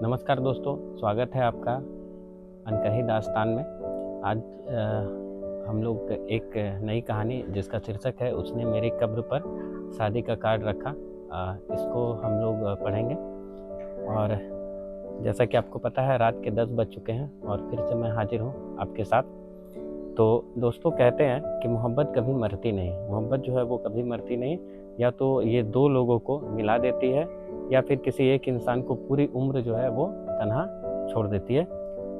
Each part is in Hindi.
नमस्कार दोस्तों, स्वागत है आपका अनकही दास्तान में। आज हम लोग एक नई कहानी जिसका शीर्षक है उसने मेरी कब्र पर शादी का कार्ड रखा, इसको हम लोग पढ़ेंगे। और जैसा कि आपको पता है रात के 10 बज चुके हैं और फिर से मैं हाजिर हूँ आपके साथ। तो दोस्तों, कहते हैं कि मोहब्बत कभी मरती नहीं। मोहब्बत जो है वो कभी मरती नहीं। या तो ये दो लोगों को मिला देती है या फिर किसी एक इंसान को पूरी उम्र जो है वो तन्हा छोड़ देती है।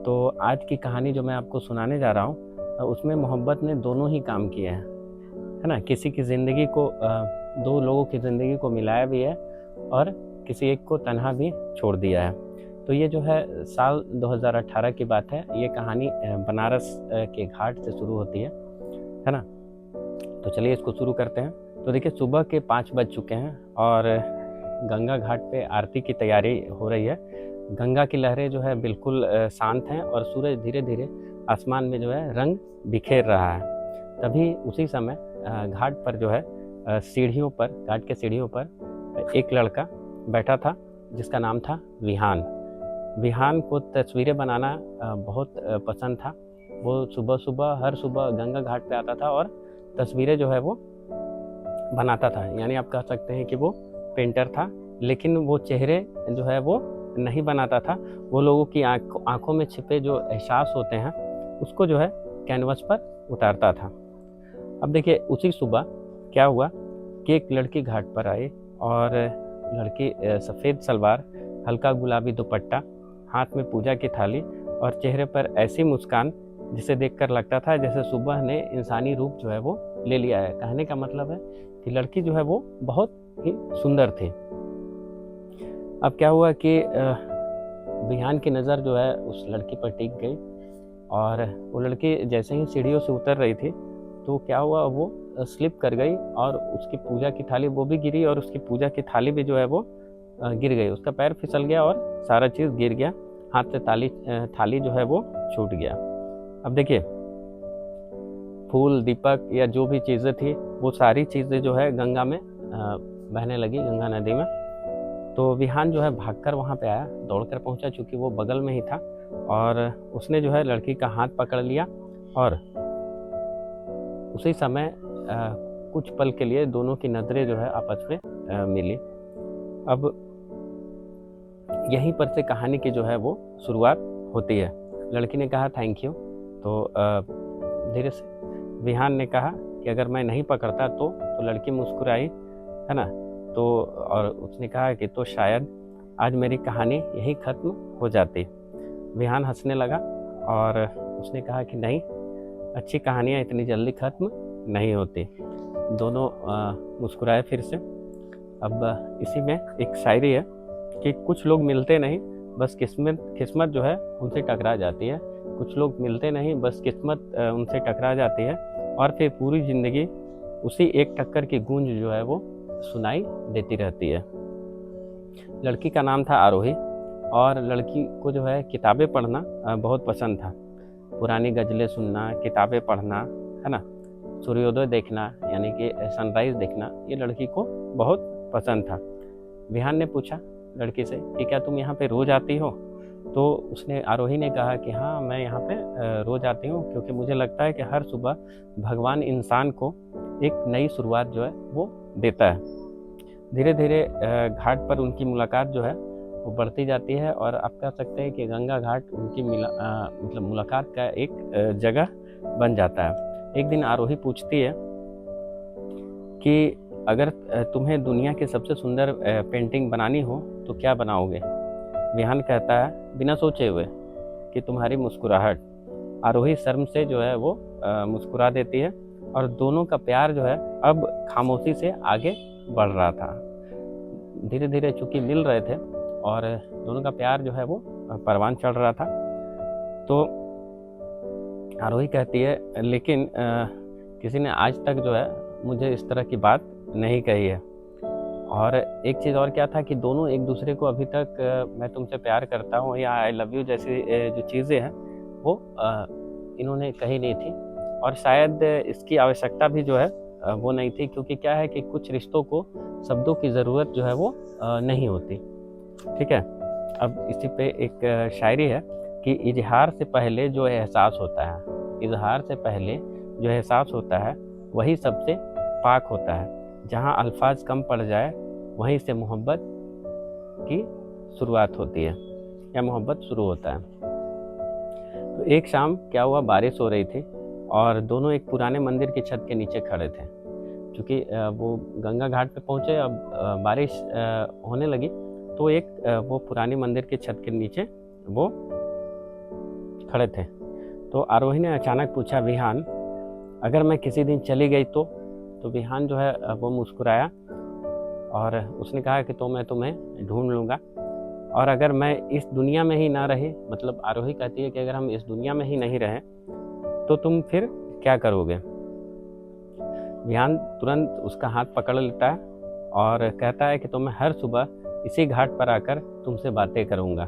तो आज की कहानी जो मैं आपको सुनाने जा रहा हूँ उसमें मोहब्बत ने दोनों ही काम किए हैं, है ना। किसी की ज़िंदगी को दो लोगों की ज़िंदगी को मिलाया भी है और किसी एक को तन्हा भी छोड़ दिया है। तो ये जो है साल 2018 की बात है। ये कहानी बनारस के घाट से शुरू होती है ना। तो चलिए इसको शुरू करते हैं। तो देखिए, सुबह के 5 बज चुके हैं और गंगा घाट पे आरती की तैयारी हो रही है। गंगा की लहरें जो है बिल्कुल शांत हैं और सूरज धीरे धीरे आसमान में जो है रंग बिखेर रहा है। तभी उसी समय घाट पर जो है सीढ़ियों पर, घाट के सीढ़ियों पर एक लड़का बैठा था जिसका नाम था विहान। विहान को तस्वीरें बनाना बहुत पसंद था। वो सुबह सुबह, हर सुबह गंगा घाट पे आता था और तस्वीरें जो है वो बनाता था। यानी आप कह सकते हैं कि वो पेंटर था, लेकिन वो चेहरे जो है वो नहीं बनाता था। वो लोगों की आंखों में छिपे जो एहसास होते हैं उसको जो है कैनवस पर उतारता था। अब देखिए, उसी सुबह क्या हुआ कि एक लड़की घाट पर आई और लड़की सफ़ेद सलवार, हल्का गुलाबी दुपट्टा, हाथ में पूजा की थाली और चेहरे पर ऐसी मुस्कान जिसे देखकर लगता था जैसे सुबह ने इंसानी रूप जो है वो ले लिया है। कहने का मतलब है कि लड़की जो है वो बहुत ही सुंदर थी। अब क्या हुआ कि विहान की नज़र जो है उस लड़की पर टिक गई और वो लड़की जैसे ही सीढ़ियों से उतर रही थी तो क्या हुआ, वो स्लिप कर गई और उसकी पूजा की थाली वो भी गिरी और उसकी पूजा की थाली भी जो है वो गिर गई। उसका पैर फिसल गया और सारा चीज़ गिर गया। हाथ से थाली जो है वो छूट गया। अब देखिए, फूल, दीपक या जो भी चीज़ें थी वो सारी चीज़ें जो है गंगा में बहने लगी, गंगा नदी में। तो विहान जो है भागकर वहाँ पे आया, दौड़कर पहुँचा चूँकि वो बगल में ही था, और उसने जो है लड़की का हाथ पकड़ लिया और उसी समय कुछ पल के लिए दोनों की नज़रें जो है आपस में मिली। अब यहीं पर से कहानी की जो है वो शुरुआत होती है। लड़की ने कहा थैंक यू। तो धीरे से विहान ने कहा कि अगर मैं नहीं पकड़ता तो लड़की मुस्कुराई, है ना। तो और उसने कहा कि तो शायद आज मेरी कहानी यही ख़त्म हो जाती। विहान हंसने लगा और उसने कहा कि नहीं, अच्छी कहानियाँ इतनी जल्दी ख़त्म नहीं होती। दोनों मुस्कुराए फिर से। अब इसी में एक शायरी है कि कुछ लोग मिलते नहीं, बस किस्मत जो है उनसे टकरा जाती है। कुछ लोग मिलते नहीं, बस किस्मत उनसे टकरा जाती है और फिर पूरी ज़िंदगी उसी एक टक्कर की गूंज जो है वो सुनाई देती रहती है। लड़की का नाम था आरोही और लड़की को जो है किताबें पढ़ना बहुत पसंद था। पुरानी गज़लें सुनना, किताबें पढ़ना, है ना, सूर्योदय देखना यानी कि सनराइज़ देखना, ये लड़की को बहुत पसंद था। विहान ने पूछा लड़की से कि क्या तुम यहाँ पे रोज़ आती हो? तो उसने, आरोही ने कहा कि हाँ, मैं यहाँ पे रोज़ आती हूँ क्योंकि मुझे लगता है कि हर सुबह भगवान इंसान को एक नई शुरुआत जो है वो देता है। धीरे धीरे घाट पर उनकी मुलाकात जो है वो बढ़ती जाती है और आप कह सकते हैं कि गंगा घाट उनकी मतलब मुलाकात का एक जगह बन जाता है। एक दिन आरोही पूछती है कि अगर तुम्हें दुनिया की सबसे सुंदर पेंटिंग बनानी हो तो क्या बनाओगे? विहान कहता है बिना सोचे हुए कि तुम्हारी मुस्कुराहट। आरोही शर्म से जो है वो मुस्कुरा देती है और दोनों का प्यार जो है अब खामोशी से आगे बढ़ रहा था। धीरे धीरे चूंकि मिल रहे थे और दोनों का प्यार जो है वो परवान चढ़ रहा था। तो आरोही कहती है लेकिन किसी ने आज तक जो है मुझे इस तरह की बात नहीं कही है। और एक चीज़ और क्या था कि दोनों एक दूसरे को अभी तक मैं तुमसे प्यार करता हूँ या आई लव यू जैसी जो चीज़ें हैं वो इन्होंने कही नहीं थी और शायद इसकी आवश्यकता भी जो है वो नहीं थी, क्योंकि क्या है कि कुछ रिश्तों को शब्दों की ज़रूरत जो है वो नहीं होती। ठीक है। अब इसी पे एक शायरी है कि इजहार से पहले जो एहसास होता है, इजहार से पहले जो एहसास होता है वही सबसे पाक होता है। जहाँ अल्फाज कम पड़ जाए वहीं से मोहब्बत की शुरुआत होती है या मोहब्बत शुरू होता है। तो एक शाम क्या हुआ, बारिश हो रही थी और दोनों एक पुराने मंदिर की छत के नीचे खड़े थे। क्योंकि वो गंगा घाट पे पहुँचे, अब बारिश होने लगी, तो एक वो पुरानी मंदिर के छत के नीचे वो खड़े थे। तो आरोही ने अचानक पूछा, विहान अगर मैं किसी दिन चली गई तो विहान जो है वो मुस्कुराया और उसने कहा कि तो मैं तुम्हें ढूंढ लूँगा, और अगर मैं इस दुनिया में ही ना रही, मतलब आरोही कहती है कि अगर हम इस दुनिया में ही नहीं रहे तो तुम फिर क्या करोगे। विहान तुरंत उसका हाथ पकड़ लेता है और कहता है कि तो मैं हर सुबह इसी घाट पर आकर तुमसे बातें करूँगा।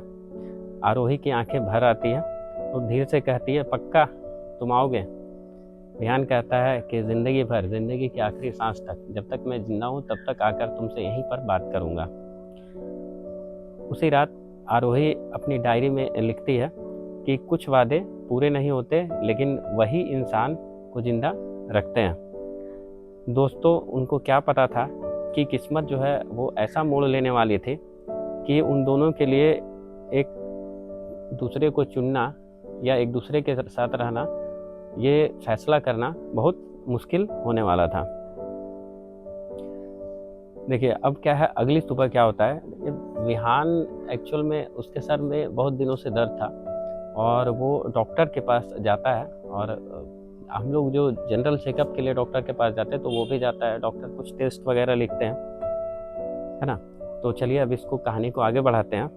आरोही की आंखें भर आती हैं और धीरे से कहती है, पक्का तुम आओगे। विहान कहता है कि ज़िंदगी भर, ज़िंदगी की आखिरी सांस तक, जब तक मैं जिंदा हूँ तब तक आकर तुमसे यहीं पर बात करूँगा। उसी रात आरोही अपनी डायरी में लिखती है कि कुछ वादे पूरे नहीं होते लेकिन वही इंसान को जिंदा रखते हैं। दोस्तों, उनको क्या पता था कि किस्मत जो है वो ऐसा मोड़ लेने वाली थी कि उन दोनों के लिए एक दूसरे को चुनना या एक दूसरे के साथ रहना, ये फैसला करना बहुत मुश्किल होने वाला था। देखिए अब क्या है, अगली सुबह क्या होता है, विहान एक्चुअल में उसके सर में बहुत दिनों से दर्द था और वो डॉक्टर के पास जाता है। और हम लोग जो जनरल चेकअप के लिए डॉक्टर के पास जाते हैं तो वो भी जाता है, डॉक्टर कुछ टेस्ट वगैरह लिखते हैं, है ना। तो चलिए अब इसको कहानी को आगे बढ़ाते हैं।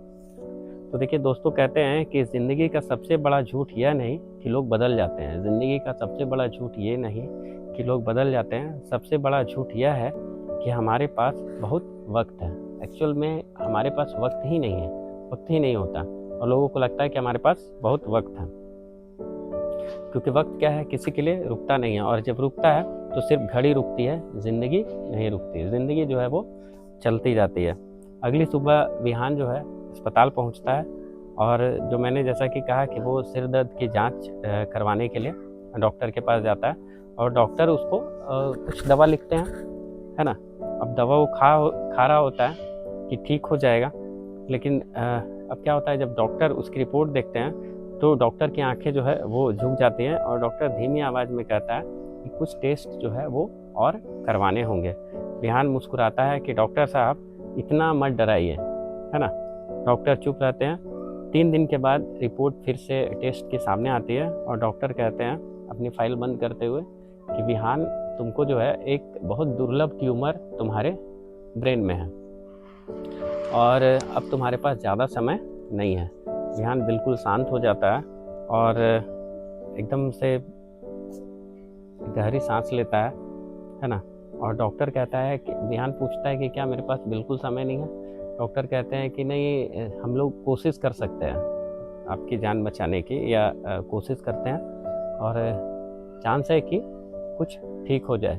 तो देखिए दोस्तों, कहते हैं कि ज़िंदगी का सबसे बड़ा झूठ यह नहीं कि लोग बदल जाते हैं, ज़िंदगी का सबसे बड़ा झूठ ये नहीं कि लोग बदल जाते हैं, सबसे बड़ा झूठ यह है कि हमारे पास बहुत वक्त है। एक्चुअल में हमारे पास वक्त ही नहीं है, वक्त ही नहीं होता और लोगों को लगता है कि हमारे पास बहुत वक्त है। क्योंकि वक्त क्या है, किसी के लिए रुकता नहीं है, और जब रुकता है तो सिर्फ घड़ी रुकती है, ज़िंदगी नहीं रुकती। ज़िंदगी जो है वो चलती जाती है। अगली सुबह विहान जो है अस्पताल पहुंचता है और जो मैंने जैसा कि कहा कि वो सिर दर्द की जांच करवाने के लिए डॉक्टर के पास जाता है और डॉक्टर उसको कुछ दवा लिखते हैं, है ना। अब दवा वो खा रहा होता है कि ठीक हो जाएगा, लेकिन अब क्या होता है, जब डॉक्टर उसकी रिपोर्ट देखते हैं तो डॉक्टर की आंखें जो है वो झुक जाती हैं और डॉक्टर धीमी आवाज़ में कहता है कि कुछ टेस्ट जो है वो और करवाने होंगे। विहान मुस्कुराता है कि डॉक्टर साहब इतना मत डराइए, है ना। डॉक्टर चुप रहते हैं। 3 दिन के बाद रिपोर्ट फिर से टेस्ट के सामने आती है और डॉक्टर कहते हैं अपनी फाइल बंद करते हुए कि विहान, तुमको जो है एक बहुत दुर्लभ ट्यूमर तुम्हारे ब्रेन में है और अब तुम्हारे पास ज़्यादा समय नहीं है। विहान बिल्कुल शांत हो जाता है और एकदम से गहरी सांस लेता है ना। और डॉक्टर कहता है कि विहान पूछता है कि क्या मेरे पास बिल्कुल समय नहीं है। डॉक्टर कहते हैं कि नहीं, हम लोग कोशिश कर सकते हैं आपकी जान बचाने की, या कोशिश करते हैं और चांस है कि कुछ ठीक हो जाए।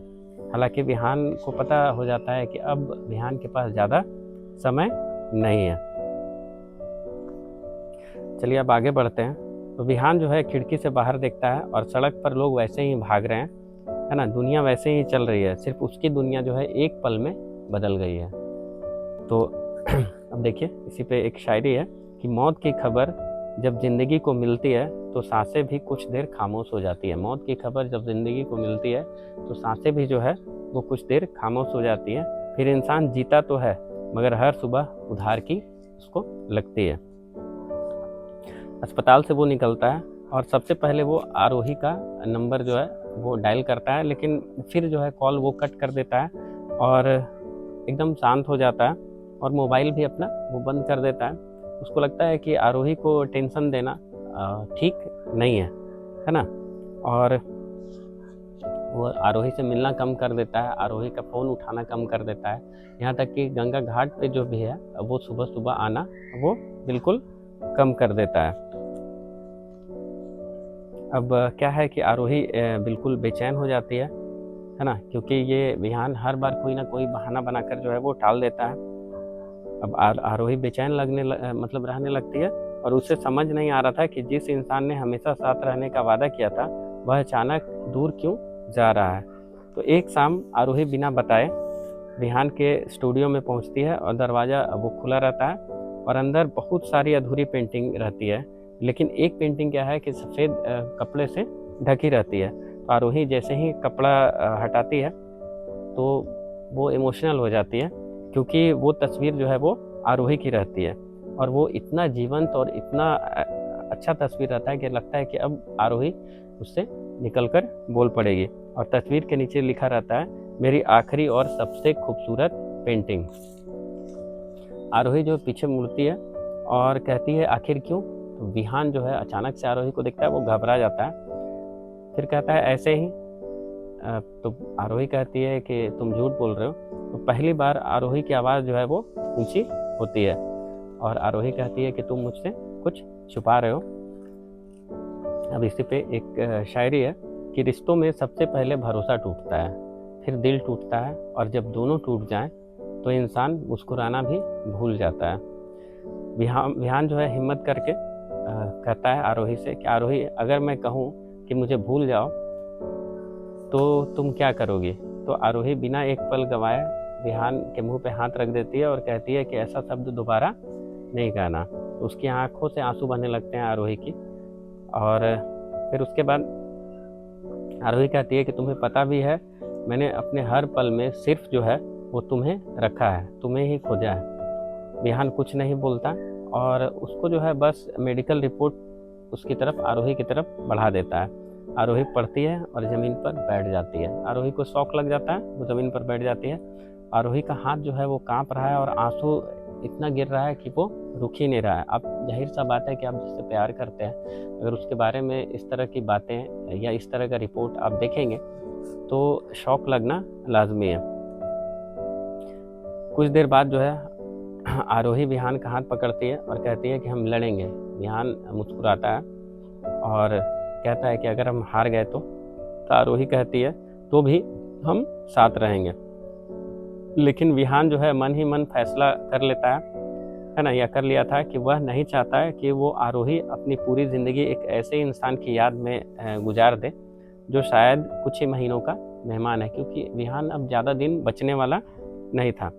हालांकि विहान को पता हो जाता है कि अब विहान के पास ज़्यादा समय नहीं है। चलिए अब आगे बढ़ते हैं। तो विहान जो है खिड़की से बाहर देखता है और सड़क पर लोग वैसे ही भाग रहे हैं, है ना, दुनिया वैसे ही चल रही है, सिर्फ उसकी दुनिया जो है एक पल में बदल गई है। तो अब देखिए इसी पे एक शायरी है कि मौत की खबर जब ज़िंदगी को मिलती है तो सांसें भी कुछ देर खामोश हो जाती है। मौत की खबर जब ज़िंदगी को मिलती है तो सांसें भी जो है वो कुछ देर खामोश हो जाती है। फिर इंसान जीता तो है मगर हर सुबह उधार की उसको लगती है। अस्पताल से वो निकलता है और सबसे पहले वो आरोही का नंबर जो है वो डायल करता है, लेकिन फिर जो है कॉल वो कट कर देता है और एकदम शांत हो जाता है और मोबाइल भी अपना वो बंद कर देता है। उसको लगता है कि आरोही को टेंशन देना ठीक नहीं है ना। और वो आरोही से मिलना कम कर देता है, आरोही का फ़ोन उठाना कम कर देता है, यहाँ तक कि गंगा घाट पे जो भी है वो सुबह सुबह आना वो बिल्कुल कम कर देता है। अब क्या है कि आरोही बिल्कुल बेचैन हो जाती है ना, क्योंकि ये विहान हर बार कोई ना कोई बहाना बनाकर जो है वो टाल देता है। अब आरोही बेचैन मतलब रहने लगती है, और उसे समझ नहीं आ रहा था कि जिस इंसान ने हमेशा साथ रहने का वादा किया था वह अचानक दूर क्यों जा रहा है। तो एक शाम आरोही बिना बताए विहान के स्टूडियो में पहुंचती है, और दरवाज़ा वो खुला रहता है और अंदर बहुत सारी अधूरी पेंटिंग रहती है। लेकिन एक पेंटिंग क्या है कि सफ़ेद कपड़े से ढकी रहती है। तो आरोही जैसे ही कपड़ा हटाती है तो वो इमोशनल हो जाती है, क्योंकि वो तस्वीर जो है वो आरोही की रहती है, और वो इतना जीवंत और इतना अच्छा तस्वीर रहता है कि लगता है कि अब आरोही उससे निकलकर बोल पड़ेगी। और तस्वीर के नीचे लिखा रहता है, मेरी आखिरी और सबसे खूबसूरत पेंटिंग। आरोही जो पीछे मुड़ती है और कहती है आखिर क्यों। तो विहान जो है अचानक से आरोही को देखता है, वो घबरा जाता है, फिर कहता है ऐसे ही। तो आरोही कहती है कि तुम झूठ बोल रहे हो। तो पहली बार आरोही की आवाज़ जो है वो ऊंची होती है, और आरोही कहती है कि तुम मुझसे कुछ छुपा रहे हो। अब इसी पे एक शायरी है कि रिश्तों में सबसे पहले भरोसा टूटता है, फिर दिल टूटता है, और जब दोनों टूट जाएं तो इंसान मुस्कुराना भी भूल जाता है। विहान जो है हिम्मत करके कहता है आरोही से कि आरोही, अगर मैं कहूँ कि मुझे भूल जाओ तो तुम क्या करोगी। तो आरोही बिना एक पल गवाए विहान के मुंह पे हाथ रख देती है और कहती है कि ऐसा शब्द दोबारा नहीं कहना। तो उसकी आंखों से आंसू बहने लगते हैं आरोही की। और फिर उसके बाद आरोही कहती है कि तुम्हें पता भी है, मैंने अपने हर पल में सिर्फ जो है वो तुम्हें रखा है, तुम्हें ही खोजा है। विहान कुछ नहीं बोलता, और उसको जो है बस मेडिकल रिपोर्ट उसकी तरफ, आरोही की तरफ बढ़ा देता है। आरोही पढ़ती है और ज़मीन पर बैठ जाती है। आरोही को शौक लग जाता है, वो ज़मीन पर बैठ जाती है। आरोही का हाथ जो है वो कांप रहा है, और आंसू इतना गिर रहा है कि वो रुक ही नहीं रहा है। अब जाहिर सा बात है कि आप जिससे प्यार करते हैं, अगर उसके बारे में इस तरह की बातें या इस तरह का रिपोर्ट आप देखेंगे तो शौक लगना लाजमी है। कुछ देर बाद जो है आरोही विहान का हाथ पकड़ती है और कहती है कि हम लड़ेंगे। विहान मुस्कुराता है और कहता है कि अगर हम हार गए तो आरोही कहती है तो भी हम साथ रहेंगे। लेकिन विहान जो है मन ही मन फैसला कर लेता है ना, या कर लिया था कि वह नहीं चाहता है कि वो आरोही अपनी पूरी ज़िंदगी एक ऐसे इंसान की याद में गुजार दे जो शायद कुछ ही महीनों का मेहमान है, क्योंकि विहान अब ज़्यादा दिन बचने वाला नहीं था।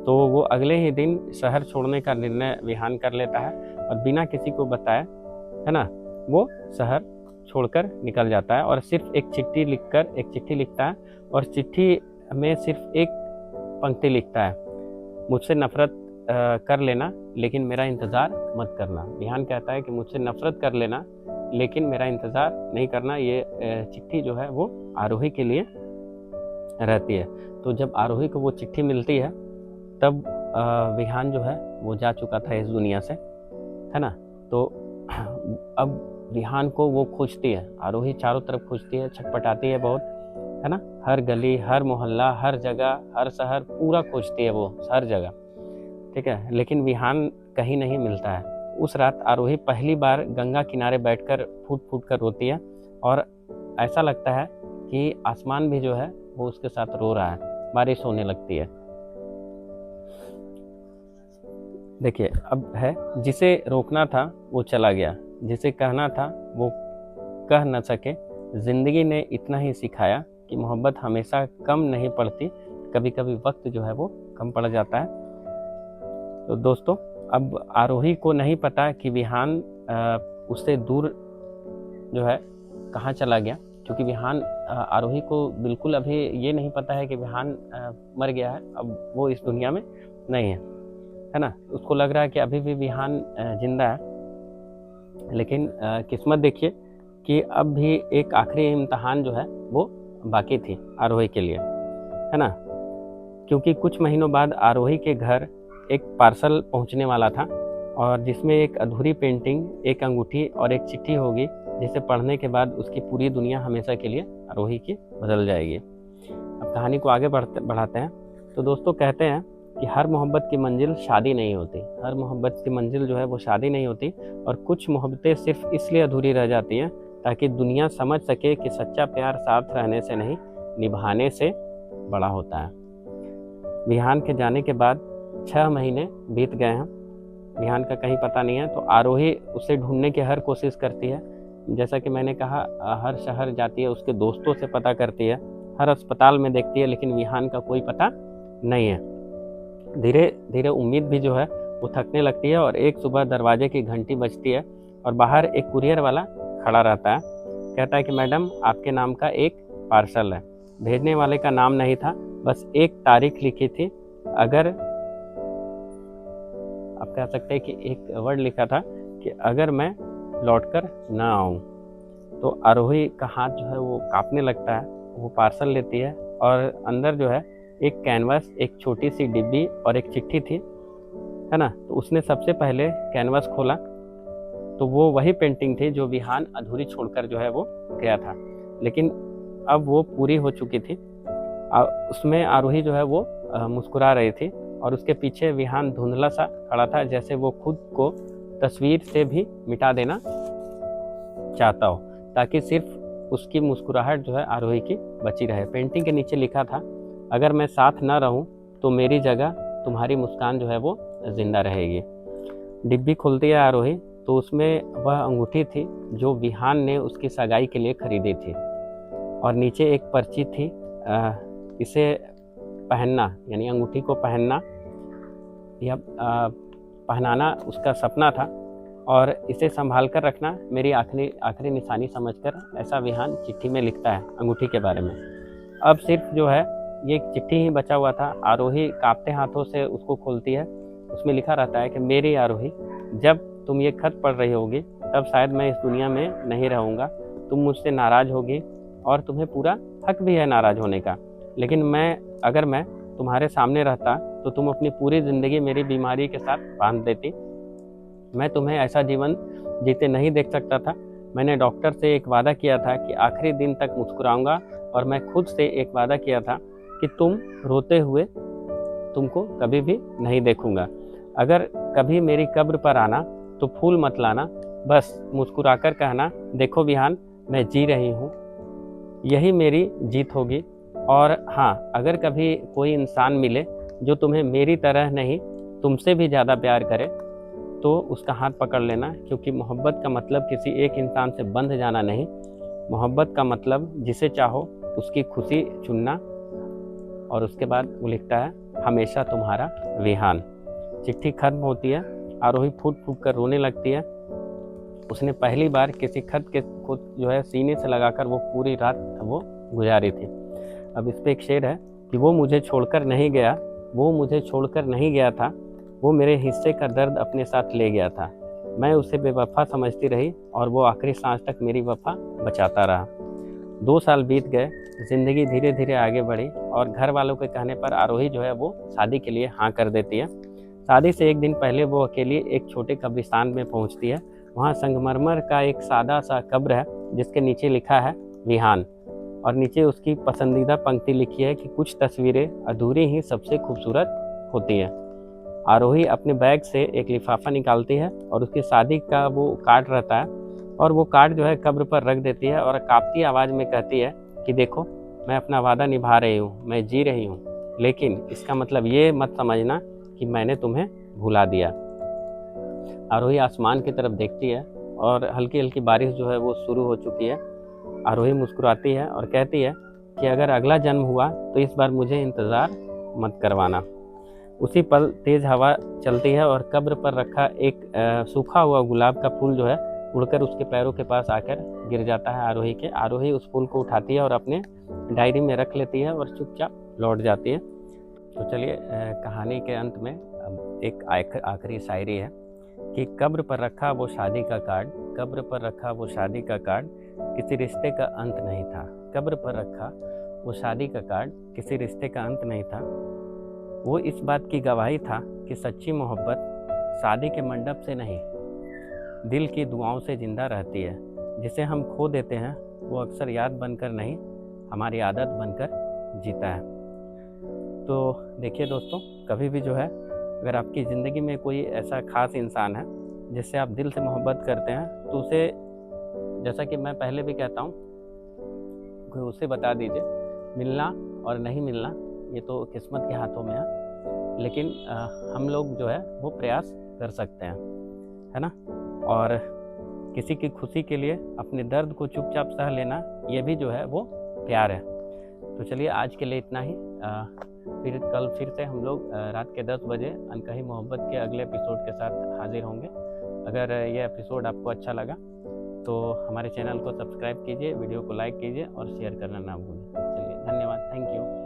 तो वो अगले ही दिन शहर छोड़ने का निर्णय विहान कर लेता है, और बिना किसी को बताए, है ना, वो शहर छोड़कर निकल जाता है। और सिर्फ एक चिट्ठी लिखता है, और चिट्ठी में सिर्फ एक पंक्ति लिखता है, मुझसे नफरत कर लेना लेकिन मेरा इंतज़ार मत करना। विहान कहता है कि मुझसे नफरत कर लेना लेकिन मेरा इंतज़ार नहीं करना। ये चिट्ठी जो है वो आरोही के लिए रहती है। तो जब आरोही को वो चिट्ठी मिलती है तब विहान जो है वो जा चुका था इस दुनिया से, है ना। तो अब विहान को वो खोजती है, आरोही चारों तरफ खोजती है, छटपटाती है बहुत, है ना। हर गली, हर मोहल्ला, हर जगह, हर शहर पूरा खोजती है वो, हर जगह, ठीक है। लेकिन विहान कहीं नहीं मिलता है। उस रात आरोही पहली बार गंगा किनारे बैठकर फूट फूट कर रोती है, और ऐसा लगता है कि आसमान भी जो है वो उसके साथ रो रहा है। बारिश होने लगती है। देखिए, अब है, जिसे रोकना था वो चला गया, जिसे कहना था वो कह न सके। ज़िंदगी ने इतना ही सिखाया कि मोहब्बत हमेशा कम नहीं पड़ती, कभी कभी वक्त जो है वो कम पड़ जाता है। तो दोस्तों, अब आरोही को नहीं पता कि विहान उससे दूर जो है कहाँ चला गया, क्योंकि विहान आरोही को बिल्कुल अभी ये नहीं पता है कि विहान मर गया है, अब वो इस दुनिया में नहीं है ना। उसको लग रहा है कि अभी भी विहान जिंदा है। लेकिन किस्मत देखिए कि अब भी एक आखिरी इम्तहान जो है वो बाकी थी आरोही के लिए, है ना। क्योंकि कुछ महीनों बाद आरोही के घर एक पार्सल पहुंचने वाला था, और जिसमें एक अधूरी पेंटिंग, एक अंगूठी और एक चिट्ठी होगी, जिसे पढ़ने के बाद उसकी पूरी दुनिया हमेशा के लिए आरोही की बदल जाएगी। अब कहानी को आगे बढ़ाते हैं। तो दोस्तों, कहते हैं कि हर मोहब्बत की मंजिल शादी नहीं होती, हर मोहब्बत की मंजिल जो है वो शादी नहीं होती, और कुछ मोहब्बतें सिर्फ इसलिए अधूरी रह जाती हैं ताकि दुनिया समझ सके कि सच्चा प्यार साथ रहने से नहीं, निभाने से बड़ा होता है। विहान के जाने के बाद 6 महीने बीत गए हैं, विहान का कहीं पता नहीं है। तो आरोही उसे ढूंढने की हर कोशिश करती है। जैसा कि मैंने कहा, हर शहर जाती है, उसके दोस्तों से पता करती है, हर अस्पताल में देखती है, लेकिन विहान का कोई पता नहीं है। धीरे धीरे उम्मीद भी जो है वो थकने लगती है और एक सुबह दरवाजे की घंटी बजती है और बाहर एक कुरियर वाला खड़ा रहता है। कहता है कि मैडम, आपके नाम का एक पार्सल है। भेजने वाले का नाम नहीं था, बस एक तारीख लिखी थी। अगर आप कह सकते हैं कि एक वर्ड लिखा था कि अगर मैं लौटकर ना आऊं। तो आरोही का हाथ जो है वो कांपने लगता है। वो पार्सल लेती है और अंदर जो है एक कैनवास, एक छोटी सी डिब्बी और एक चिट्ठी थी, है ना। तो उसने सबसे पहले कैनवास खोला तो वो वही पेंटिंग थी जो विहान अधूरी छोड़कर जो है वो गया था, लेकिन अब वो पूरी हो चुकी थी। उसमें आरोही जो है वो मुस्कुरा रही थी और उसके पीछे विहान धुंधला सा खड़ा था, जैसे वो खुद को तस्वीर से भी मिटा देना चाहता हो, ताकि सिर्फ उसकी मुस्कुराहट जो है आरोही की बची रहे। पेंटिंग के नीचे लिखा था, अगर मैं साथ न रहूं तो मेरी जगह तुम्हारी मुस्कान जो है वो जिंदा रहेगी। डिब्बी खुलती है आरोही तो उसमें वह अंगूठी थी जो विहान ने उसकी सगाई के लिए खरीदी थी, और नीचे एक पर्ची थी, इसे पहनना, यानी अंगूठी को पहनना या पहनाना उसका सपना था, और इसे संभाल कर रखना मेरी आखिरी निशानी समझकर, ऐसा विहान चिट्ठी में लिखता है अंगूठी के बारे में। अब सिर्फ जो है ये एक चिट्ठी ही बचा हुआ था। आरोही कांपते हाथों से उसको खोलती है। उसमें लिखा रहता है कि मेरी आरोही, जब तुम ये खत पढ़ रही होगी तब शायद मैं इस दुनिया में नहीं रहूँगा। तुम मुझसे नाराज़ होगी और तुम्हें पूरा हक भी है नाराज़ होने का, लेकिन अगर मैं तुम्हारे सामने रहता तो तुम अपनी पूरी ज़िंदगी मेरी बीमारी के साथ बांध देती। मैं तुम्हें ऐसा जीवन जीते नहीं देख सकता था। मैंने डॉक्टर से एक वादा किया था कि आखिरी दिन तक मुस्कुराऊंगा, और मैं खुद से एक वादा किया था कि तुम रोते हुए तुमको कभी भी नहीं देखूंगा। अगर कभी मेरी कब्र पर आना तो फूल मत लाना, बस मुस्कुराकर कहना, देखो विहान, मैं जी रही हूँ, यही मेरी जीत होगी। और हाँ, अगर कभी कोई इंसान मिले जो तुम्हें मेरी तरह नहीं, तुमसे भी ज़्यादा प्यार करे, तो उसका हाथ पकड़ लेना, क्योंकि मोहब्बत का मतलब किसी एक इंसान से बंध जाना नहीं। मोहब्बत का मतलब जिसे चाहो उसकी खुशी चुनना। और उसके बाद वो लिखता है, हमेशा तुम्हारा विहान। चिट्ठी खत्म होती है। आरोही फूट फूट कर रोने लगती है। उसने पहली बार किसी खत के को जो है सीने से लगाकर वो पूरी रात वो गुजारी थी। अब इस पे एक शेर है कि वो मुझे छोड़कर नहीं गया, वो मुझे छोड़कर नहीं गया था, वो मेरे हिस्से का दर्द अपने साथ ले गया था। मैं उसे बेवफा समझती रही और वो आखिरी सांस तक मेरी वफा बचाता रहा। 2 साल बीत गए, ज़िंदगी धीरे धीरे आगे बढ़ी और घर वालों के कहने पर आरोही जो है वो शादी के लिए हाँ कर देती है। शादी से एक दिन पहले वो अकेली एक छोटे कब्रिस्तान में पहुंचती है। वहाँ संगमरमर का एक सादा सा कब्र है जिसके नीचे लिखा है विहान, और नीचे उसकी पसंदीदा पंक्ति लिखी है कि कुछ तस्वीरें अधूरी ही सबसे खूबसूरत होती हैं। आरोही अपने बैग से एक लिफाफा निकालती है और उसकी शादी का वो कार्ड रहता है, और वो कार्ड जो है कब्र पर रख देती है और कांपती आवाज़ में कहती है कि देखो, मैं अपना वादा निभा रही हूँ, मैं जी रही हूँ, लेकिन इसका मतलब ये मत समझना कि मैंने तुम्हें भुला दिया। आरोही आसमान की तरफ देखती है और हल्की हल्की बारिश जो है वो शुरू हो चुकी है। आरोही मुस्कुराती है और कहती है कि अगर अगला जन्म हुआ तो इस बार मुझे इंतज़ार मत करवाना। उसी पल तेज़ हवा चलती है और कब्र पर रखा एक सूखा हुआ गुलाब का फूल जो है उड़कर उसके पैरों के पास आकर गिर जाता है आरोही के। आरोही उस फूल को उठाती है और अपने डायरी में रख लेती है और चुपचाप लौट जाती है। तो चलिए, कहानी के अंत में अब एक आखिरी शायरी है कि कब्र पर रखा वो शादी का कार्ड, कब्र पर रखा वो शादी का कार्ड, किसी रिश्ते का अंत नहीं था। कब्र पर रखा वो शादी का कार्ड, किसी रिश्ते का अंत नहीं था। वो इस बात की गवाही था कि सच्ची मोहब्बत शादी के मंडप से नहीं, दिल की दुआओं से ज़िंदा रहती है। जिसे हम खो देते हैं वो अक्सर याद बनकर नहीं, हमारी आदत बनकर जीता है। तो देखिए दोस्तों, कभी भी जो है, अगर आपकी ज़िंदगी में कोई ऐसा ख़ास इंसान है जिससे आप दिल से मोहब्बत करते हैं, तो उसे, जैसा कि मैं पहले भी कहता हूँ, उसे बता दीजिए। मिलना और नहीं मिलना ये तो किस्मत के हाथों में है। लेकिन हम लोग जो है वो प्रयास कर सकते हैं, है ना। और किसी की खुशी के लिए अपने दर्द को चुपचाप सह लेना, ये भी जो है वो प्यार है। तो चलिए आज के लिए इतना ही। फिर कल फिर से हम लोग रात के 10 बजे अनकही मोहब्बत के अगले एपिसोड के साथ हाजिर होंगे। अगर ये एपिसोड आपको अच्छा लगा तो हमारे चैनल को सब्सक्राइब कीजिए, वीडियो को लाइक कीजिए और शेयर करना ना भूलें। चलिए, धन्यवाद, थैंक यू।